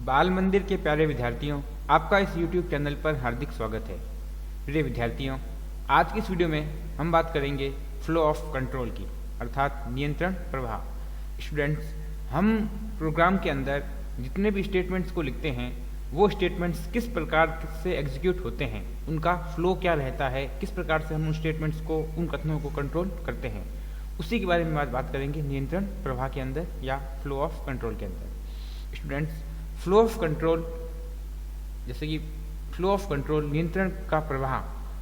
बाल मंदिर के प्यारे विद्यार्थियों, आपका इस YouTube चैनल पर हार्दिक स्वागत है। प्रिय विद्यार्थियों, आज की इस वीडियो में हम बात करेंगे फ्लो ऑफ कंट्रोल की, अर्थात नियंत्रण प्रवाह। स्टूडेंट्स, हम प्रोग्राम के अंदर जितने भी स्टेटमेंट्स को लिखते हैं वो स्टेटमेंट्स किस प्रकार से एग्जीक्यूट होते हैं, उनका फ्लो क्या रहता है, किस प्रकार से हम उन स्टेटमेंट्स को, उन कथनों को कंट्रोल करते हैं, उसी के बारे में आज बात करेंगे नियंत्रण प्रवाह के अंदर या फ्लो ऑफ कंट्रोल के अंदर। स्टूडेंट्स, फ्लो ऑफ कंट्रोल, जैसे कि फ्लो ऑफ कंट्रोल नियंत्रण का प्रवाह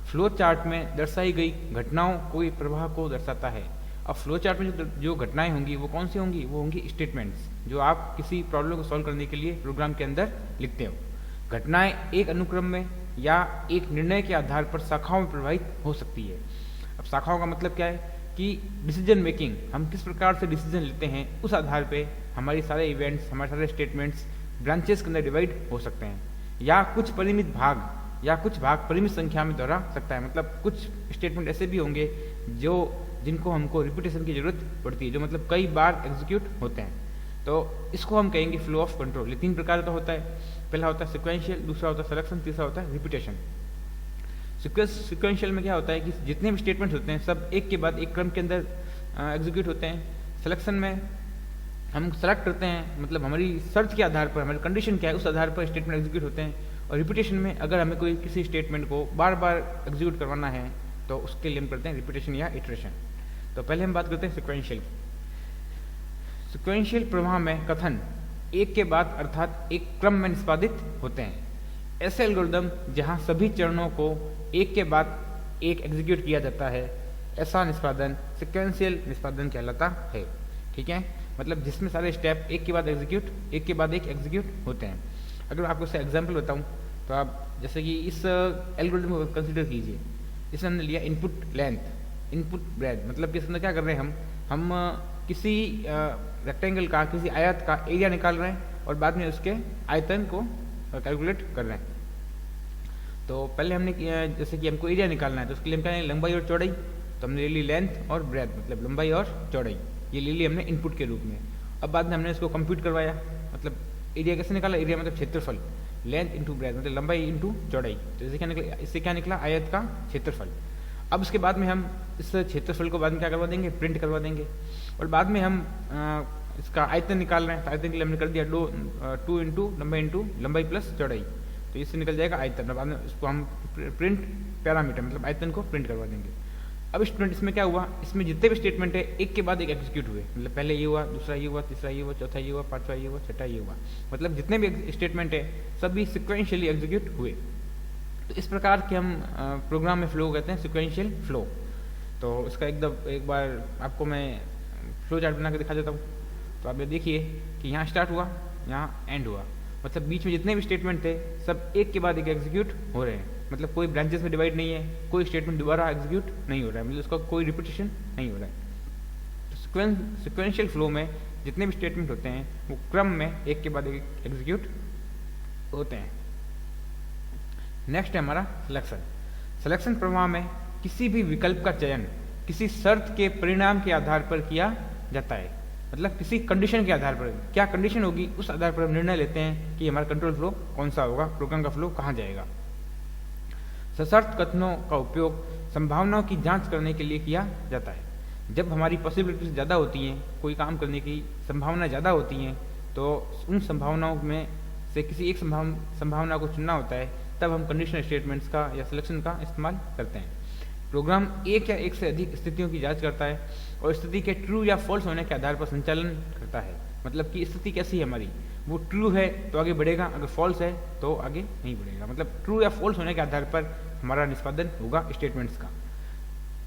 फ्लो चार्ट में दर्शाई गई घटनाओं को प्रवाह को दर्शाता है। अब फ्लो चार्ट में जो घटनाएं होंगी वो कौन सी होंगी? वो होंगी स्टेटमेंट्स, जो आप किसी प्रॉब्लम को सॉल्व करने के लिए प्रोग्राम के अंदर लिखते हो। घटनाएं एक अनुक्रम में या एक निर्णय के आधार पर शाखाओं में प्रवाहित हो सकती है। अब शाखाओं का मतलब क्या है कि डिसीजन मेकिंग, हम किस प्रकार से डिसीजन लेते हैं उस आधार पे हमारी सारे इवेंट्स, हमारे सारे स्टेटमेंट्स ब्रांचेस के अंदर डिवाइड हो सकते हैं, या कुछ परिमित भाग या कुछ भाग परिमित संख्या में दोहरा सकता है। मतलब कुछ स्टेटमेंट ऐसे भी होंगे जिनको हमको रिपीटेशन की जरूरत पड़ती है, जो मतलब कई बार एग्जीक्यूट होते हैं। तो इसको हम कहेंगे फ्लो ऑफ कंट्रोल। ये तीन प्रकार का होता है। पहला होता है सिक्वेंशियल, दूसरा होता है सिलेक्शन, तीसरा होता है रिपीटेशन। सिक्वेंशियल में क्या होता है कि जितने भी स्टेटमेंट्स होते हैं सब एक के बाद एक क्रम के अंदर एग्जीक्यूट होते हैं। सिलेक्शन में हम सेलेक्ट करते हैं, मतलब हमारी सर्च के आधार पर, हमारी कंडीशन क्या है उस आधार पर स्टेटमेंट एग्जीक्यूट होते हैं। और रिपीटेशन में अगर हमें कोई किसी स्टेटमेंट को बार बार एग्जीक्यूट करवाना है तो उसके लिए हम करते हैं रिपीटेशन या इटरेशन। तो पहले हम बात करते हैं सिक्वेंशियल। सिक्वेंशियल प्रवाह में कथन एक के बाद अर्थात एक क्रम में निष्पादित होते हैं। ऐसे एल्गोरिदम जहां सभी चरणों को एक के बाद एक एग्जीक्यूट किया जाता है, ऐसा निष्पादन सिक्वेंशियल निष्पादन कहलाता है। ठीक है, मतलब जिसमें सारे स्टेप एक के बाद एक एग्जीक्यूट होते हैं। अगर आपको इसका एग्जाम्पल बताऊं तो आप जैसे कि इस एल्गोरिदम को कंसिडर कीजिए। इसमें हमने लिया इनपुट लेंथ, इनपुट ब्रेथ, मतलब कि इसमें क्या कर रहे हैं हम किसी रेक्टेंगल का, किसी आयत का एरिया निकाल रहे हैं और बाद में उसके आयतन को कैलकुलेट कर रहे हैं। तो पहले हमने जैसे कि हमको एरिया निकालना है तो उसके लिए हम क्या है, लंबाई और चौड़ाई। तो हमने ले ली लेंथ और ब्रेथ, मतलब लंबाई और चौड़ाई, ये ले ली हमने इनपुट के रूप में। अब बाद में हमने इसको कंप्यूट करवाया, मतलब एरिया कैसे निकाला? एरिया मतलब क्षेत्रफल, लेंथ इंटू ब्रेथ मतलब लंबाई इंटू चौड़ाई। तो इससे क्या निकला? आयत का क्षेत्रफल। अब उसके बाद में हम इस क्षेत्रफल को बाद में क्या करवा देंगे? प्रिंट करवा देंगे। और बाद में हम इसका आयतन निकाल रहे हैं, तो आयतन के लिए हमने कर दिया 2 इंटू लंबाई प्लस चौड़ाई, तो इससे निकल जाएगा आयतन। बाद में इसको हम प्रिंट पैरामीटर, मतलब आयतन को प्रिंट करवा देंगे। अब स्टूडेंट इसमें क्या हुआ, इसमें जितने भी स्टेटमेंट है एक के बाद एक एग्जीक्यूट हुए, मतलब पहले ये हुआ, दूसरा ये हुआ, तीसरा ये हुआ, चौथा ये हुआ, पांचवा ये हुआ, छठा ये हुआ, मतलब जितने भी स्टेटमेंट है सभी सिक्वेंशियली एग्जीक्यूट हुए। तो इस प्रकार के हम प्रोग्राम में फ्लो कहते हैं सिक्वेंशियल फ्लो। तो इसका एक बार आपको मैं फ्लो चार्ट बना के दिखा देता हूँ। तो आप ये देखिए कि यहाँ स्टार्ट हुआ, यहाँ एंड हुआ, मतलब बीच में जितने भी स्टेटमेंट थे सब एक के बाद एक एग्जीक्यूट हो रहे हैं। मतलब कोई ब्रांचेस में डिवाइड नहीं है, कोई स्टेटमेंट दोबारा एग्जीक्यूट नहीं हो रहा है, मतलब उसका कोई रिपीटेशन नहीं हो रहा है। तो सिक्वेंशियल फ्लो में जितने भी स्टेटमेंट होते हैं वो क्रम में एक के बाद एक एग्जीक्यूट होते हैं। नेक्स्ट है हमारा सिलेक्शन। सिलेक्शन प्रवाह में किसी भी विकल्प का चयन किसी शर्त के परिणाम के आधार पर किया जाता है, मतलब किसी कंडीशन के आधार पर, क्या कंडीशन होगी उस आधार पर हम निर्णय लेते हैं कि हमारा कंट्रोल फ्लो कौन सा होगा, प्रोग्राम का फ्लो कहाँ जाएगा। सशर्त कथनों का उपयोग संभावनाओं की जांच करने के लिए किया जाता है। जब हमारी पॉसिबिलिटीज ज़्यादा होती हैं, कोई काम करने की संभावना ज़्यादा होती हैं, तो उन संभावनाओं में से किसी एक संभावना को चुनना होता है, तब हम कंडीशनल स्टेटमेंट्स का या सिलेक्शन का इस्तेमाल करते हैं। प्रोग्राम एक या एक से अधिक स्थितियों की जांच करता है और स्थिति के ट्रू या फॉल्स होने के आधार पर संचालन करता है। मतलब कि स्थिति कैसी है हमारी, वो ट्रू है तो आगे बढ़ेगा, अगर फॉल्स है तो आगे नहीं बढ़ेगा। मतलब ट्रू या फॉल्स होने के आधार पर हमारा निष्पादन होगा स्टेटमेंट्स का।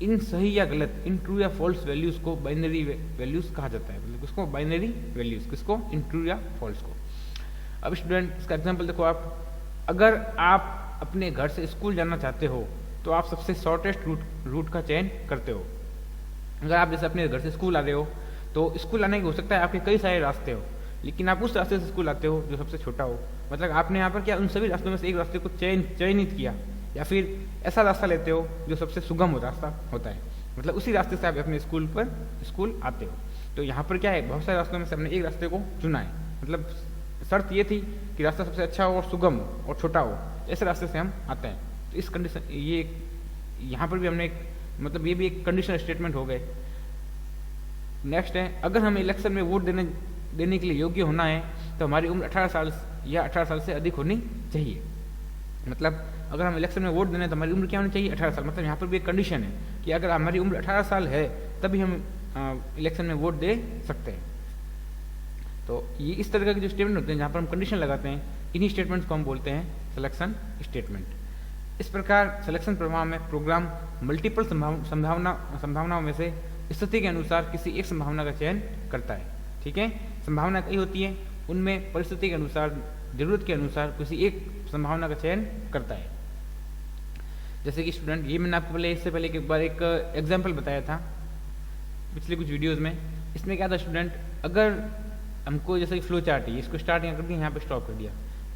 इन सही या गलत, इन ट्रू या फॉल्स वैल्यूज को बाइनरी वैल्यूज कहा जाता है। मतलब किसको? बाइनरी वैल्यूज, किसको? इन ट्रू या फॉल्स को। अब स्टूडेंट इसका एग्जाम्पल देखो आप, अगर आप अपने घर से स्कूल जाना चाहते हो तो आप सबसे शॉर्टेस्ट रूट का चयन करते हो। अगर आप जैसे अपने घर से स्कूल आ रहे हो तो स्कूल आने के हो सकता है आपके कई सारे रास्ते हो, लेकिन आप उस रास्ते से स्कूल आते हो जो सबसे छोटा हो। मतलब आपने यहाँ पर क्या उन सभी रास्तों में से एक रास्ते को चयनित किया, या फिर ऐसा रास्ता लेते हो जो सबसे सुगम रास्ता होता है, मतलब उसी रास्ते से आप अपने स्कूल आते हो। तो यहाँ पर क्या है, बहुत सारे रास्तों में से हमने एक रास्ते को चुना है, मतलब शर्त ये थी कि रास्ता सबसे अच्छा हो और सुगम हो और छोटा हो, ऐसे रास्ते से हम आते हैं। तो इस कंडीशन ये यहाँ पर भी हमने एक मतलब ये भी एक कंडीशनल स्टेटमेंट हो गए। नेक्स्ट है, अगर हम इलेक्शन में वोट देने के लिए योग्य होना है तो हमारी उम्र 18 साल या 18 साल से अधिक होनी चाहिए। मतलब अगर हम इलेक्शन में वोट देने तो हमारी उम्र क्या होनी चाहिए? 18 साल। मतलब यहाँ पर भी एक कंडीशन है कि अगर हमारी उम्र 18 साल है तभी हम इलेक्शन में वोट दे सकते हैं। तो ये इस तरह के जो स्टेटमेंट होते हैं जहाँ पर हम कंडीशन लगाते हैं, इन्हीं स्टेटमेंट्स को हम बोलते हैं सिलेक्शन स्टेटमेंट। इस प्रकार सिलेक्शन प्रभाव में प्रोग्राम मल्टीपल संभावनाओं में से स्थिति के अनुसार किसी एक संभावना का चयन करता है। ठीक है, संभावना कई होती है, उनमें परिस्थिति के अनुसार, जरूरत के अनुसार किसी एक संभावना का चयन करता है। जैसे कि स्टूडेंट, ये मैंने आपको इससे पहले एक बार एक एग्जाम्पल बताया था पिछले कुछ वीडियोज़ में। इसमें क्या था स्टूडेंट, अगर हमको जैसे कि फ्लो चार्ट है, इसको स्टार्ट यहाँ कर दिया, यहाँ पे स्टॉप कर दिया,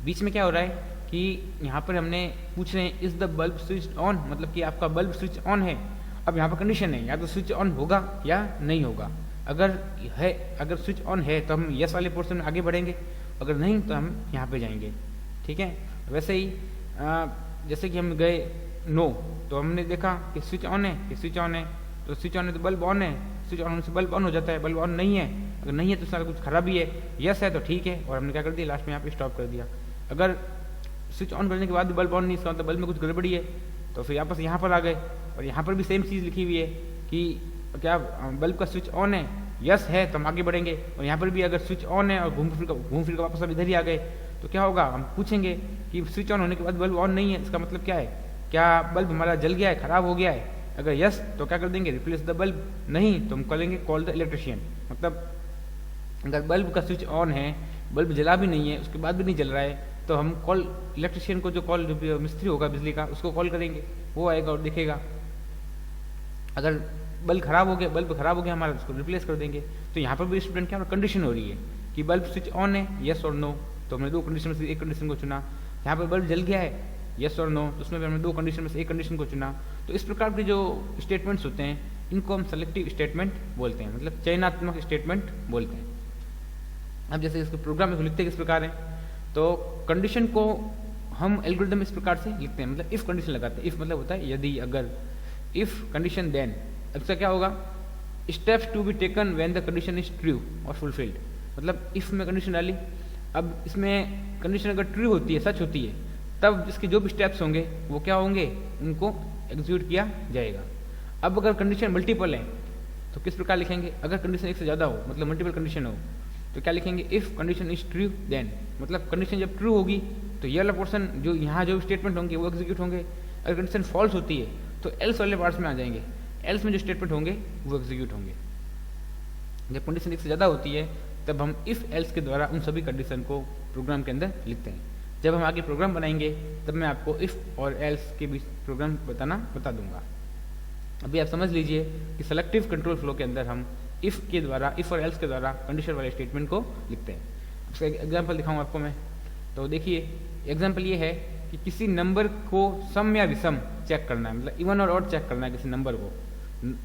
बीच में क्या हो रहा है कि यहाँ पर हमने पूछ रहे हैं is the bulb switch on, मतलब कि आपका बल्ब स्विच ऑन है। अब यहाँ पर कंडीशन है या तो स्विच ऑन होगा या नहीं होगा। अगर स्विच ऑन है तो हम यस वाले पोर्शन में आगे बढ़ेंगे, अगर नहीं तो हम यहाँ पे जाएंगे। ठीक है, वैसे ही जैसे कि हम गए नो, तो हमने देखा कि स्विच ऑन है, कि स्विच ऑन है, तो स्विच ऑन है तो बल्ब ऑन है, स्विच ऑन होने से बल्ब ऑन हो जाता है। बल्ब ऑन नहीं है, अगर नहीं है तो उसका कुछ खराबी है, यस है तो ठीक है, और हमने क्या कर दिया, लास्ट में यहाँ पे स्टॉप कर दिया। अगर स्विच ऑन करने के बाद भी बल्ब ऑन नहीं, इसका मतलब बल्ब में कुछ गड़बड़ी है, तो फिर वापस यहाँ पर आ गए, और यहाँ पर भी सेम चीज़ लिखी हुई है कि क्या बल्ब का स्विच ऑन है, यस है तो हम आगे बढ़ेंगे, और यहाँ पर भी अगर स्विच ऑन है और घूम फिर वापस अब इधर ही आ गए तो क्या होगा, हम पूछेंगे कि स्विच ऑन होने के बाद बल्ब ऑन नहीं है, इसका मतलब क्या है, क्या बल्ब हमारा जल गया है, खराब हो गया है। अगर यस तो क्या कर देंगे, रिप्लेस द बल्ब, नहीं तो हम करेंगे कॉल द इलेक्ट्रिशियन। मतलब अगर बल्ब का स्विच ऑन है, बल्ब जला भी नहीं है, उसके बाद भी नहीं जल रहा है, तो हम कॉल इलेक्ट्रिशियन को, जो मिस्त्री होगा बिजली का, उसको कॉल करेंगे, वो आएगा और देखेगा। अगर बल्ब खराब हो गया हमारा, उसको रिप्लेस कर देंगे। तो यहाँ पर भी स्टूडेंट क्या कंडीशन हो रही है कि बल्ब स्विच ऑन है, यस और नो, तो हमने दो कंडीशन में से एक कंडीशन को चुना। यहाँ पर बल्ब जल गया है, यस और नो, तो उसमें भी हमने दो कंडीशन में से एक कंडीशन को चुना। तो इस प्रकार के जो स्टेटमेंट्स होते हैं इनको हम सेलेक्टिव स्टेटमेंट बोलते हैं, मतलब चयनात्मक स्टेटमेंट बोलते हैं। अब जैसे इसके प्रोग्राम में लिखते किस प्रकार है, तो कंडीशन को हम एल्गोरिथम इस प्रकार से लिखते हैं, मतलब इफ कंडीशन लगाते हैं। इफ मतलब होता है यदि, अगर, इफ कंडीशन देन। अच्छा क्या होगा, steps to be taken when the condition is true और फुलफिल्ड। मतलब इफ में कंडीशन डाली, अब इसमें कंडीशन अगर ट्रू होती है, सच होती है, तब इसके जो भी स्टेप्स होंगे वो क्या होंगे, उनको एग्जीक्यूट किया जाएगा। अब अगर कंडीशन मल्टीपल है तो किस प्रकार लिखेंगे, अगर कंडीशन एक से ज़्यादा हो, मतलब मल्टीपल कंडीशन हो, तो क्या लिखेंगे, if condition is true then. मतलब कंडीशन जब ट्रू होगी तो ये वाला पोर्शन जो यहाँ जो स्टेटमेंट होंगे वो एग्जीक्यूट होंगे। अगर कंडीशन फॉल्स होती है तो एल्स वाले पार्ट्स में आ जाएंगे, एल्स में जो स्टेटमेंट होंगे वो एग्जीक्यूट होंगे। जब कंडीशन एक से ज़्यादा होती है तब हम इफ एल्स के द्वारा उन सभी कंडीशन को प्रोग्राम के अंदर लिखते हैं। जब हम आगे प्रोग्राम बनाएंगे तब मैं आपको इफ और एल्स के बीच प्रोग्राम बता दूंगा। अभी आप समझ लीजिए कि सेलेक्टिव कंट्रोल फ्लो के अंदर हम इफ और एल्स के द्वारा कंडीशन वाले स्टेटमेंट को लिखते हैं। उसका एक एग्जाम्पल दिखाऊँ आपको मैं, तो देखिए एग्जाम्पल ये है कि किसी नंबर को सम या विषम चेक करना है, मतलब इवन और ऑड चेक करना है किसी नंबर को।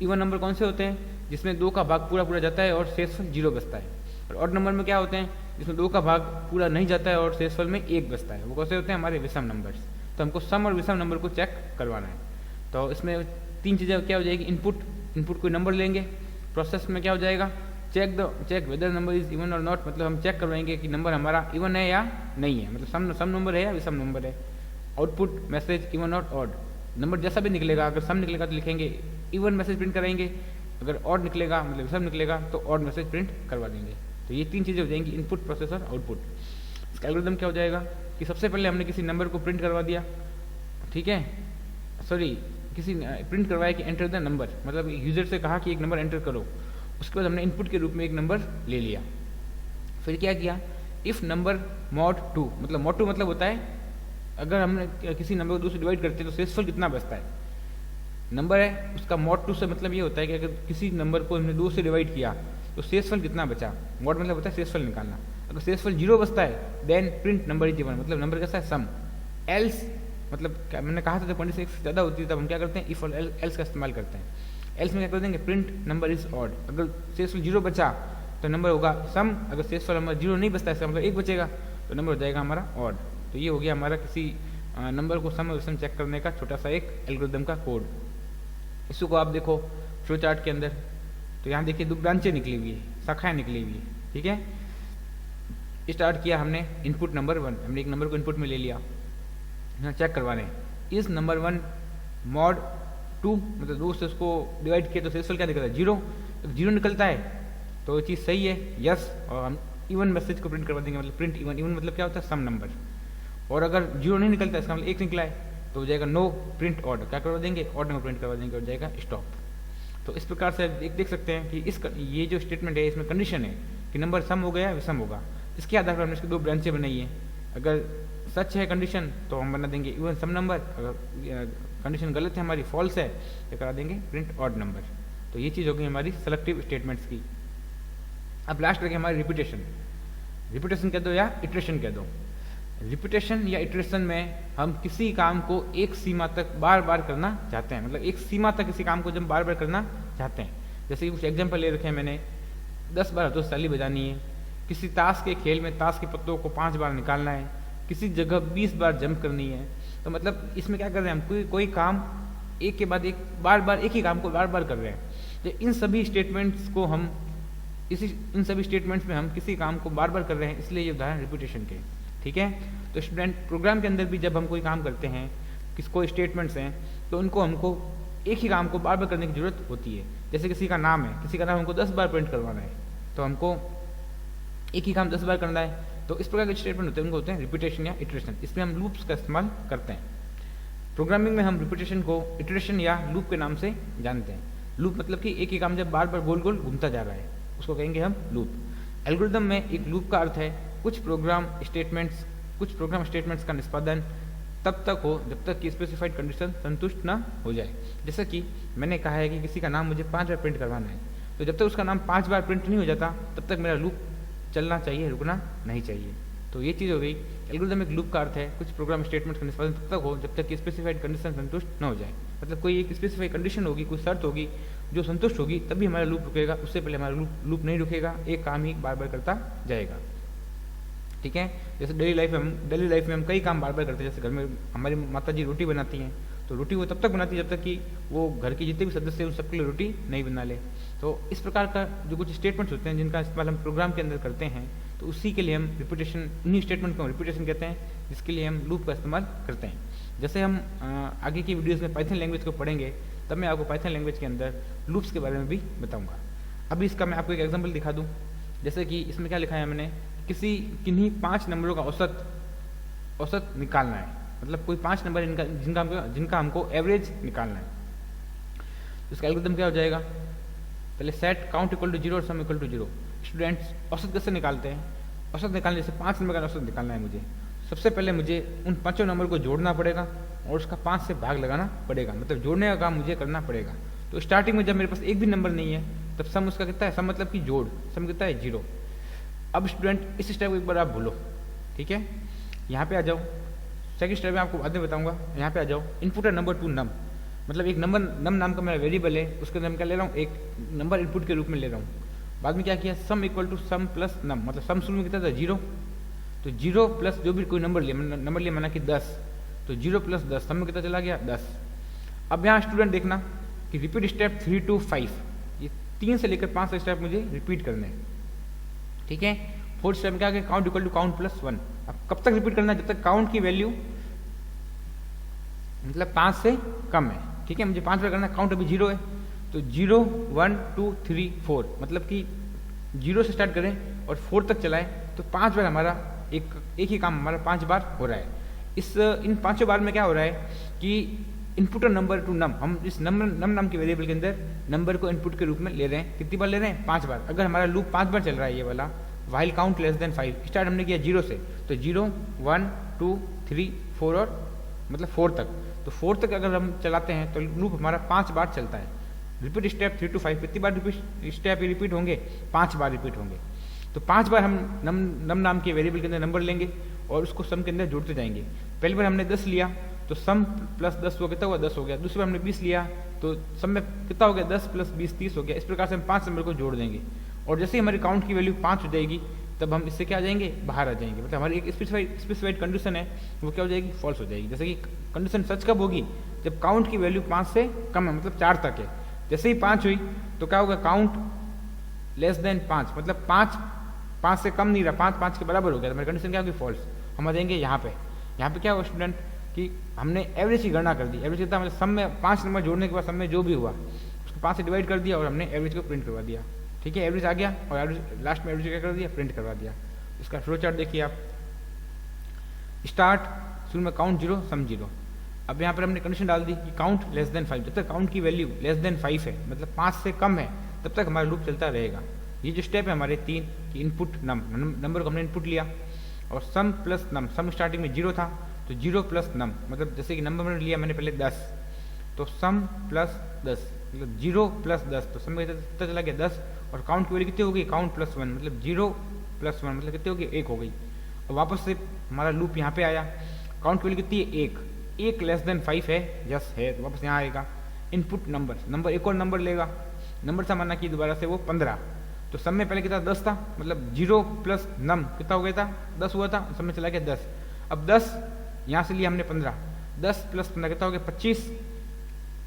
इवन नंबर कौन से होते हैं, जिसमें 2 का भाग पूरा जाता है और शेषफल 0 बचता है। और ऑड नंबर में क्या होते हैं, जिसमें 2 का भाग पूरा नहीं जाता है और शेषफल में 1 बचता है। वो कैसे होते हैं, हमारे विषम नंबर्स। तो हमको सम और विषम नंबर को चेक करवाना है। तो इसमें 3 चीज़ें क्या हो जाएगी, इनपुट कोई नंबर लेंगे, प्रोसेस में क्या हो जाएगा, check whether number is even और नॉट, मतलब हम चेक करवाएंगे कि नंबर हमारा इवन है या नहीं है, मतलब सम नंबर है या विषम नंबर है। आउटपुट मैसेज इवन और ऑड, नंबर जैसा भी निकलेगा, अगर सम निकलेगा तो लिखेंगे इवन मैसेज प्रिंट कराएंगे, अगर ऑड निकलेगा मतलब विषम निकलेगा तो ऑड मैसेज प्रिंट करवा देंगे। तो ये 3 चीज़ें हो जाएंगी, इनपुट, प्रोसेस और आउटपुट। इसका एल्गोरिथम क्या हो जाएगा कि सबसे पहले हमने किसी नंबर को प्रिंट करवा दिया, ठीक है, किसी प्रिंट करवाया कि एंटर द नंबर, मतलब यूजर से कहा कि एक नंबर एंटर करो। उसके बाद हमने इनपुट के रूप में एक नंबर ले लिया। फिर क्या किया, इफ नंबर मॉड 2, मतलब मॉड 2 मतलब होता है अगर हमने किसी नंबर को 2 से डिवाइड करते हैं तो शेषफल कितना बचता है। नंबर है उसका मॉड 2 से मतलब ये होता है कि अगर किसी नंबर को हमने 2 से डिवाइड किया तो शेषफल कितना बचा। मॉड मतलब होता है शेषफल निकालना। अगर शेषफल 0 बचता है then print number is even, मतलब नंबर कैसा है, सम। एल्स मतलब क्या मैंने कहा था, जब कंडीशन एक से ज़्यादा होती है तब हम क्या करते हैं, इफ और एल्स का इस्तेमाल करते हैं। एल्स में क्या कर देंगे, प्रिंट नंबर इज ऑड, अगर शेषफल 0 बचा तो नंबर होगा सम, अगर शेषफल नंबर 0 नहीं बचता इसका मतलब 1 बचेगा, तो नंबर हो जाएगा हमारा ऑड। तो ये हो गया हमारा किसी नंबर को सम विषम चेक करने का छोटा सा एक एल्गोरिदम का कोड। इसको आप देखो फ्लो चार्ट के अंदर, तो यहाँ देखिए 2 ब्रांचें निकली हुई है, शाखाएं निकली हुई है, ठीक है। स्टार्ट किया हमने इनपुट नंबर 1, हमने एक नंबर को इनपुट में ले लिया, यहाँ चेक करवाने इस नंबर 1 मॉड 2 मतलब 2 से उसको डिवाइड किया तो शेषफल क्या निकलता है 0, तो 0 निकलता है तो ये चीज़ सही है, यस। और हम इवन मैसेज को प्रिंट करवा देंगे, मतलब प्रिंट इवन। इवन मतलब क्या होता है सम नंबर। और अगर 0 नहीं निकलता है इसका मतलब 1 निकला है तो हो जाएगा नो प्रिंट ऑड, क्या करवा देंगे ऑड नंबर प्रिंट करवा देंगे, हो जाएगा स्टॉप। तो इस प्रकार से देख सकते हैं कि ये जो स्टेटमेंट है इसमें कंडीशन है कि नंबर सम हो गया विषम होगा। इसके आधार पर हमने इसकी 2 ब्रांचें बनाई है। अगर सच है कंडीशन तो हम बना देंगे इवन सम नंबर, अगर कंडीशन गलत है हमारी फॉल्स है तो करा देंगे प्रिंट ऑड नंबर। तो ये चीज़ होगी हमारी सेलेक्टिव स्टेटमेंट्स की। अब लास्ट रखें हमारी रिपीटेशन। रिपीटेशन कह दो या इटरेशन कह दो। रिपीटेशन या इटरेशन में हम किसी काम को एक सीमा तक बार बार करना चाहते हैं, मतलब एक सीमा तक किसी काम को जब बार बार करना चाहते हैं। जैसे कि कुछ एग्जाम्पल ले रखे हैं मैंने, 10 बार हथौड़ी बजानी है, किसी ताश के खेल में ताश के पत्तों को 5 बार निकालना है, किसी जगह 20 बार जंप करनी है। तो मतलब इसमें क्या कर रहे हैं हम, कोई काम एक के बाद एक बार बार एक ही काम को बार बार कर रहे हैं। तो इन सभी स्टेटमेंट्स को हम इन सभी स्टेटमेंट्स में हम किसी काम को बार बार कर रहे हैं, इसलिए ये उदाहरण रिपीटेशन के, ठीक है। तो स्टूडेंट प्रोग्राम के अंदर भी जब हम कोई काम करते हैं, कोई स्टेटमेंट्स हैं, तो उनको हमको एक ही काम को बार बार करने की जरूरत होती है। जैसे किसी का नाम है, किसी का नाम हमको 10 बार प्रिंट करवाना है, तो हमको एक ही काम 10 बार करना है। तो इस प्रकार के स्टेटमेंट होते हैं, उनको होते हैं रिपीटेशन या इटरेशन। इसमें हम लूप्स का इस्तेमाल करते हैं। प्रोग्रामिंग में हम रिपीटेशन को इटरेशन या लूप के नाम से जानते हैं। लूप मतलब कि एक ही काम जब बार बार गोल गोल घूमता जा रहा है, उसको कहेंगे हम लूप। एल्गोरिदम में एक लूप का अर्थ है कुछ प्रोग्राम स्टेटमेंट्स का निष्पादन तब तक हो जब तक कि स्पेसिफाइड कंडीशन संतुष्ट ना हो जाए। जैसा कि मैंने कहा है कि किसी का नाम मुझे 5 बार प्रिंट करवाना है, तो जब तक उसका नाम 5 बार प्रिंट नहीं हो जाता तब तक मेरा लूप चलना चाहिए, रुकना नहीं चाहिए। तो ये चीज़ हो गई। एल्गोरिदम एक लूप का अर्थ है कुछ प्रोग्राम स्टेटमेंट्स का निष्पादन तब तक हो जब तक कि स्पेसिफाइड कंडीशन संतुष्ट न हो जाए। मतलब कोई एक स्पेसिफाइड कंडीशन होगी, कोई शर्त होगी जो संतुष्ट होगी तभी हमारा लूप रुकेगा, उससे पहले हमारा लूप नहीं रुकेगा, एक काम ही बार बार करता जाएगा, ठीक है। जैसे डेली लाइफ में हम कई काम बार बार करते हैं। जैसे घर में हमारी माता जी रोटी बनाती हैं, तो रोटी वो तब तक बनाती है जब तक कि वो घर के जितने भी सदस्य हैं उन सबके लिए रोटी नहीं बना ले। तो इस प्रकार का जो कुछ स्टेटमेंट्स होते हैं जिनका इस्तेमाल हम प्रोग्राम के अंदर करते हैं, तो उसी के लिए हम रिपीटेशन, उन्हीं स्टेटमेंट को रिपीटेशन कहते हैं, जिसके लिए हम लूप का इस्तेमाल करते हैं। जैसे हम आगे की वीडियोज़ में पाइथन लैंग्वेज को पढ़ेंगे तब मैं आपको पाइथन लैंग्वेज के अंदर लूप्स के बारे में भी बताऊँगा। अभी इसका मैं आपको एक एग्जाम्पल दिखा दूँ। जैसे कि इसमें क्या लिखा है मैंने, किन्हीं 5 नंबरों का औसत निकालना है। मतलब कोई 5 नंबर जिनका हमको एवरेज निकालना है। तो इसका एल्गोरिथम क्या हो जाएगा, पहले सेट काउंट इक्वल टू 0 और सम इक्वल टू 0। स्टूडेंट्स औसत कैसे निकालते हैं, औसत निकालने जैसे 5 नंबर का औसत निकालना है मुझे, सबसे पहले मुझे उन 5 नंबर को जोड़ना पड़ेगा और उसका 5 से भाग लगाना पड़ेगा, मतलब जोड़ने का काम मुझे करना पड़ेगा। तो स्टार्टिंग में जब मेरे पास एक भी नंबर नहीं है तब सम उसका कितना है, सम मतलब कि जोड़, सम कितना है 0। अब स्टूडेंट इस स्टेप को एक बार आप भूलो, ठीक है। यहाँ पे आ जाओ, सेकंड स्टेप में आपको बाद में बताऊंगा। यहाँ पे आ जाओ, इनपुट है नंबर 2 नम, मतलब एक नंबर नम नाम का मेरा वेरिएबल है, उसके अंदर मैं क्या ले रहा हूँ, एक नंबर इनपुट के रूप में ले रहा हूँ। बाद में क्या किया, sum equal to sum plus num, मतलब सम शुरू में कितना था 0, तो 0 प्लस जो भी कोई नंबर लिया माना कि 10, तो 0 प्लस 10 सम में कितना चला गया 10। अब यहाँ स्टूडेंट देखना कि रिपीट स्टेप 3 to 5, ये 3 से लेकर 5 स्टेप मुझे रिपीट करने हैं, ठीक है। 4th स्टेप में क्या है, count equal to count plus 1। अब कब तक रिपीट करना है, जब तक काउंट की वैल्यू मतलब 5 से कम है, ठीक है। मुझे 5 बार करना है, काउंट अभी 0 है, तो 0 1 2 3 4, मतलब कि 0 से स्टार्ट करें और 4 तक चलाएं तो 5 बार हमारा एक ही काम हमारा 5 बार हो रहा है। इन 5 बार में क्या हो रहा है कि इनपुट और नंबर टू नम, हम इस नम नाम के वेरिएबल के अंदर नंबर को इनपुट के रूप में ले रहे हैं। कितनी बार ले रहे हैं, 5 बार। अगर हमारा लूप 5 बार चल रहा है ये वाला, while count less than 5, start हमने किया 0 से, तो 0 1 2 3 4 और मतलब 4 तक, तो 4 तक अगर हम चलाते हैं तो लूप हमारा 5 बार चलता है। रिपीट स्टेप 3 to 5, कितनी बार स्टेप रिपीट होंगे, 5 बार रिपीट होंगे। तो 5 बार हम नम नाम के वेरिएबल के अंदर नंबर लेंगे और उसको सम के अंदर जोड़ते जाएंगे। पहली बार हमने 10 लिया तो सम प्लस 10 हुआ, कितना हुआ 10 हो गया। दूसरी बार हमने 20 लिया तो सम में कितना हो गया 10 प्लस 20 30 हो गया। इस प्रकार से हम 5 नंबर को जोड़ देंगे और जैसे ही हमारी काउंट की वैल्यू 5 हो जाएगी तब हम इससे क्या आ जाएंगे, बाहर आ जाएंगे। मतलब हमारी एक स्पेसिफाइड कंडीशन है, वो क्या हो जाएगी, फॉल्स हो जाएगी। जैसे कि कंडीशन सच कब होगी, जब काउंट की वैल्यू 5 से कम है, मतलब 4 तक है। जैसे ही 5 हुई तो क्या होगा, काउंट लेस देन 5, मतलब 5 से कम नहीं रहा, 5 के बराबर हो गया, तो हमारी कंडीशन क्या होगी, फॉल्स। हम आ जाएंगे यहाँ पे क्या होगा स्टूडेंट कि हमने एवरेज की गणना कर दी। एवरेज कितना, मतलब सम में 5 नंबर जोड़ने के बाद सम में जो भी हुआ उसको 5 से डिवाइड कर दिया और हमने एवरेज को प्रिंट करवा दिया। ठीक है, एवरेज आ गया और एवरेज लास्ट में एवरेज क्या कर दिया, प्रिंट करवा दिया। इसका फ्लो चार्ट देखिए आप। स्टार्ट, शुरू में काउंट 0 सम 0। अब यहाँ पर हमने कंडीशन डाल दी कि काउंट लेस देन 5, जब तक काउंट की वैल्यू लेस देन 5 है, मतलब 5 से कम है, तब तक हमारा लूप चलता रहेगा। ये जो स्टेप है हमारे 3 कि इनपुट नंबर को हमने इनपुट लिया और सम प्लस नम, सम स्टार्टिंग में 0 था तो 0 प्लस नम, मतलब जैसे कि नंबर मैंने लिया मैंने पहले 10, तो सम प्लस 10 मतलब 0 प्लस 10, तो सम में कितना चला गया 10, और काउंट की वैल्यू कितनी हो गई, काउंट प्लस 1 मतलब 0 प्लस 1 मतलब कितनी हो गई, 1 हो गई। और वापस से हमारा लूप यहाँ पे आया, काउंट की वैल्यू कितनी है, 1 लेस देन 5 है, यस है, तो वापस यहाँ आएगा। इनपुट नंबर एक और नंबर लेगा, नंबर था माना कि दोबारा से वो 15, तो सम में पहले कितना 10 था, मतलब 0 प्लस नम कितना हो गया था, 10 हुआ था, सम में चला गया 10। अब 10 यहाँ से लिया हमने 15, 10 प्लस 15 कितना हो गया 25।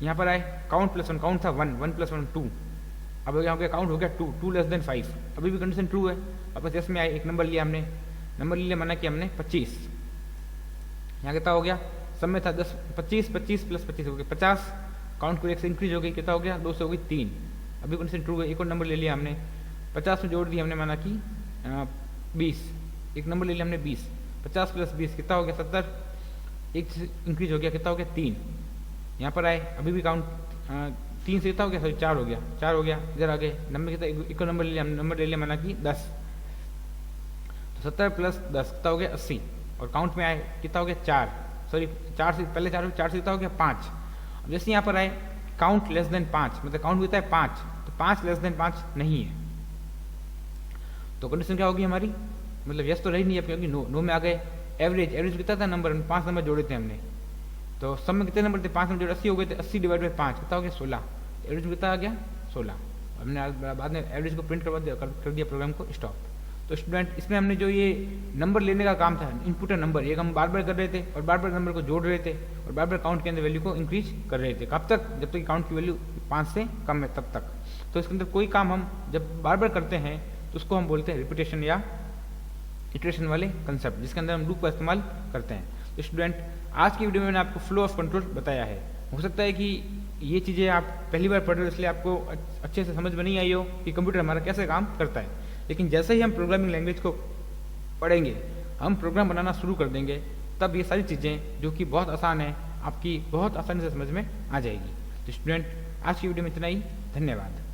यहाँ पर आए काउंट प्लस 1, काउंट था 1 प्लस 1 2, अब यहाँ हो गया काउंट हो गया 2 लेस देन 5, अभी भी कंडीशन ट्रू है। अब 10 में आए, एक नंबर लिया हमने, नंबर लिया माना कि हमने 25, यहाँ कितना हो गया, सम में था 10, 25 प्लस 25 हो गया 50, काउंट को 1 से इंक्रीज हो गई, कितना हो गया 2 से हो गई 3, अभी कंडीशन ट्रू है। एक और नंबर ले लिया हमने, 50 में जोड़ दिया हमने माना कि 20, एक नंबर ले लिया हमने 20, 50 प्लस 20 कितना हो गया 70, 1 से इंक्रीज हो गया, कितना हो गया 3, यहाँ पर आए अभी भी काउंट 3 से कितना हो गया, सॉरी 4 हो गया, इधर आ गए, नंबर कितना, एक और नंबर ले लिया, नंबर ले लिया माना कि 10, तो 70 प्लस 10 कितना हो गया 80, और काउंट में आए कितना हो गया 4, सॉरी 4 से पहले 4 से कितना हो गया 5। अब जैसे यहाँ पर आए काउंट लेस देन 5, मतलब काउंट कितना है 5, तो 5 लेस देन 5 नहीं है, तो कंडीशन क्या होगी हमारी, मतलब यस तो रही नहीं है क्योंकि नो में आ गए। एवरेज कितना था नंबर, 5 नंबर जोड़े थे हमने, तो सब में कितने नंबर थे, 5 नंबर जोड़े 80 हो गए थे, 80 डिवाइड बाई 5 कितना हो गया 16, एवरेज में कितना आ गया 16। हमने बाद में एवरेज को प्रिंट करवा दिया, कर दिया प्रोग्राम को स्टॉप। तो स्टूडेंट इसमें हमने जो ये नंबर लेने का काम था, इनपुट है नंबर, एक हम बार बार कर रहे थे और बार बार नंबर को जोड़ रहे थे और बार बार काउंट के अंदर वैल्यू को इंक्रीज कर रहे थे, कब तक, जब तक काउंट की वैल्यू 5 से कम है तब तक। तो इसके अंदर कोई काम हम जब बार बार करते हैं तो उसको हम बोलते हैं रिपीटेशन या इटरेशन वाले कंसेप्ट, जिसके अंदर हम लूप का इस्तेमाल करते हैं। तो स्टूडेंट आज की वीडियो में मैंने आपको फ्लो ऑफ कंट्रोल बताया है। हो सकता है कि ये चीज़ें आप पहली बार पढ़ रहे हो इसलिए आपको अच्छे से समझ में नहीं आई हो कि कंप्यूटर हमारा कैसे काम करता है, लेकिन जैसे ही हम प्रोग्रामिंग लैंग्वेज को पढ़ेंगे, हम प्रोग्राम बनाना शुरू कर देंगे, तब ये सारी चीज़ें जो कि बहुत आसान है आपकी बहुत आसानी से समझ में आ जाएगी। तो स्टूडेंट आज की वीडियो में इतना ही, धन्यवाद।